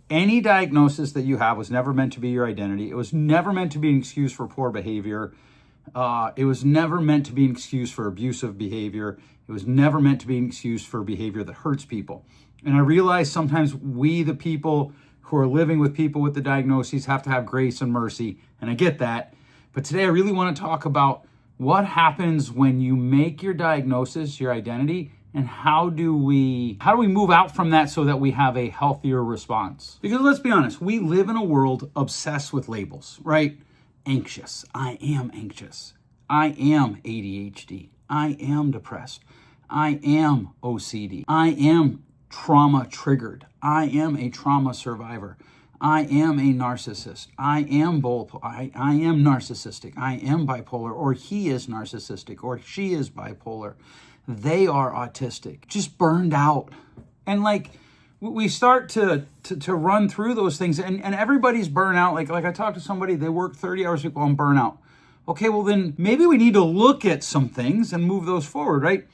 Any diagnosis that you have was never meant to be your identity. It was never meant to be an excuse for poor behavior. It was never meant to be an excuse for abusive behavior. It was never meant to be an excuse for behavior that hurts people. And I realize sometimes we, the people who are living with people with the diagnoses, have to have grace and mercy. And I get that. But today I really want to talk about what happens when you make your diagnosis your identity, and how do we move out from that so that we have a healthier response? Because let's be honest, we live in a world obsessed with labels, right? Anxious. I am anxious. I am ADHD. I am depressed. I am OCD. I am trauma triggered. I am a trauma survivor. I am a narcissist. I am I am narcissistic. I am bipolar, or he is narcissistic, or she is bipolar. They are autistic, just burned out. And like, we start to run through those things, and everybody's burnout. Like I talked to somebody, they work 30 hours a week on burnout. Okay, well then maybe we need to look at some things and move those forward, right?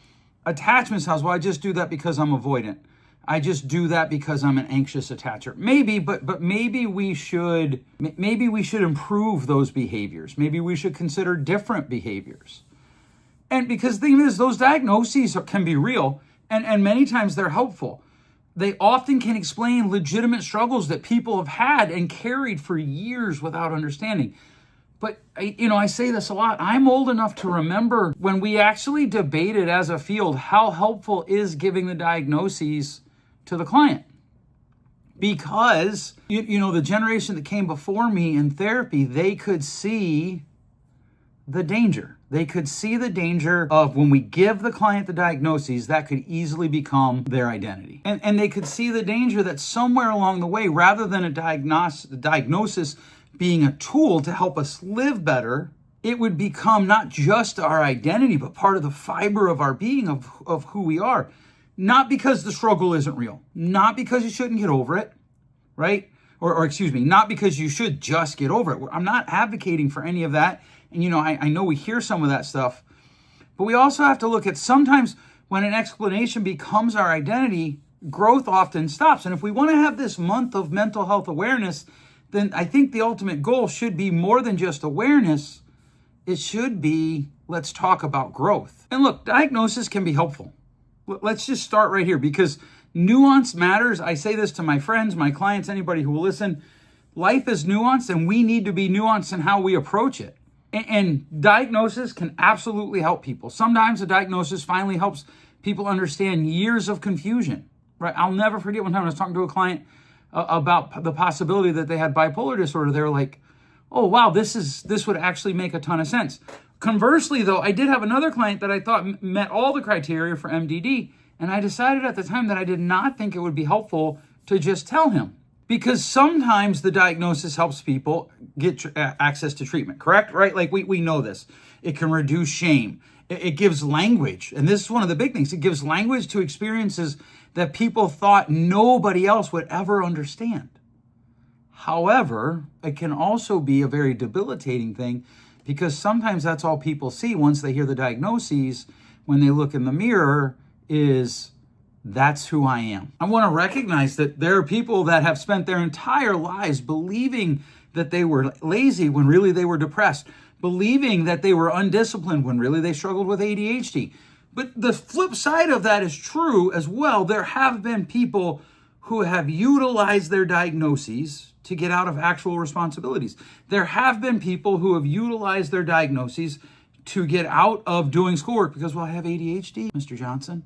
Attachment styles, well, I just do that because I'm avoidant. I just do that because I'm an anxious attacher. Maybe, but maybe we should improve those behaviors. Maybe we should consider different behaviors. And because the thing is, those diagnoses can be real, and many times they're helpful. They often can explain legitimate struggles that people have had and carried for years without understanding. But, I say this a lot. I'm old enough to remember when we actually debated as a field how helpful is giving the diagnoses to the client. Because, the generation that came before me in therapy, they could see the danger. They could see the danger of when we give the client the diagnoses, that could easily become their identity. And they could see the danger that somewhere along the way, rather than a diagnosis being a tool to help us live better, it would become not just our identity, but part of the fiber of our being, of who we are. Not because the struggle isn't real, not because you shouldn't get over it, right? Or excuse me, not because you should just get over it. I'm not advocating for any of that. And, I know we hear some of that stuff, but we also have to look at sometimes when an explanation becomes our identity, growth often stops. And if we want to have this month of mental health awareness, then I think the ultimate goal should be more than just awareness. It should be, let's talk about growth. And look, diagnosis can be helpful. Let's just start right here, because nuance matters. I say this to my friends, my clients, anybody who will listen. Life is nuanced, and we need to be nuanced in how we approach it. And diagnosis can absolutely help people. Sometimes a diagnosis finally helps people understand years of confusion, right? I'll never forget one time I was talking to a client about the possibility that they had bipolar disorder. They were like, oh, wow, this would actually make a ton of sense. Conversely, though, I did have another client that I thought met all the criteria for MDD, and I decided at the time that I did not think it would be helpful to just tell him. Because sometimes the diagnosis helps people get access to treatment, correct? Right? Like we know this. It can reduce shame. It gives language. And this is one of the big things. It gives language to experiences that people thought nobody else would ever understand. However, it can also be a very debilitating thing, because sometimes that's all people see once they hear the diagnoses. When they look in the mirror, is that's who I am. I want to recognize that there are people that have spent their entire lives believing that they were lazy when really they were depressed, believing that they were undisciplined when really they struggled with ADHD. But the flip side of that is true as well. There have been people who have utilized their diagnoses to get out of actual responsibilities. There have been people who have utilized their diagnoses to get out of doing schoolwork because, well, I have ADHD, Mr. Johnson.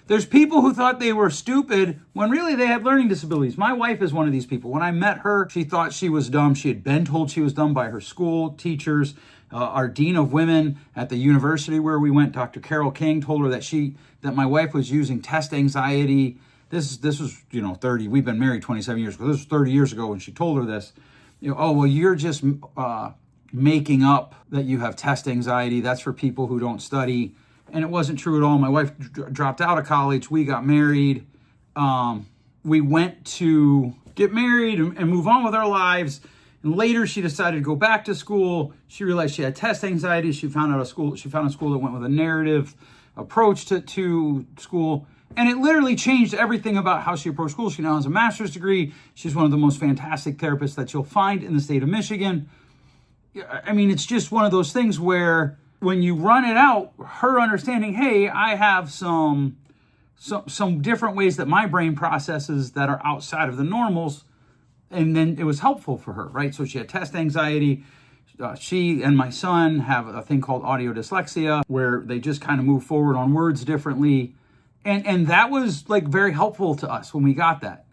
There's people who thought they were stupid when really they had learning disabilities. My wife is one of these people. When I met her, she thought she was dumb. She had been told she was dumb by her school, teachers. Our dean of women at the university where we went, Dr. Carol King, told her that my wife was using test anxiety. This was 30. We've been married 27 years ago. This was 30 years ago when she told her this. Oh, well, you're just making up that you have test anxiety. That's for people who don't study. And it wasn't true at all. My wife dropped out of college. We got married. We went to get married and move on with our lives. And later she decided to go back to school. She realized she had test anxiety. She found a school that went with a narrative approach to school. And it literally changed everything about how she approached school. She now has a master's degree. She's one of the most fantastic therapists that you'll find in the state of Michigan. I mean, it's just one of those things where when you run it out, her understanding, hey, I have some different ways that my brain processes that are outside of the normals. And then it was helpful for her, right? So she had test anxiety. She and my son have a thing called audio dyslexia, where they just kind of move forward on words differently. And that was like very helpful to us when we got that.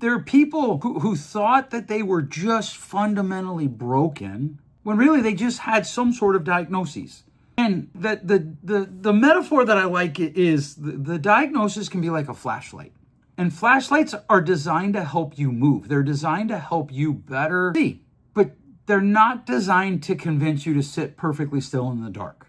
There are people who thought that they were just fundamentally broken when really they just had some sort of diagnoses. And that the metaphor that I like is the diagnosis can be like a flashlight. And flashlights are designed to help you move. They're designed to help you better see. But they're not designed to convince you to sit perfectly still in the dark.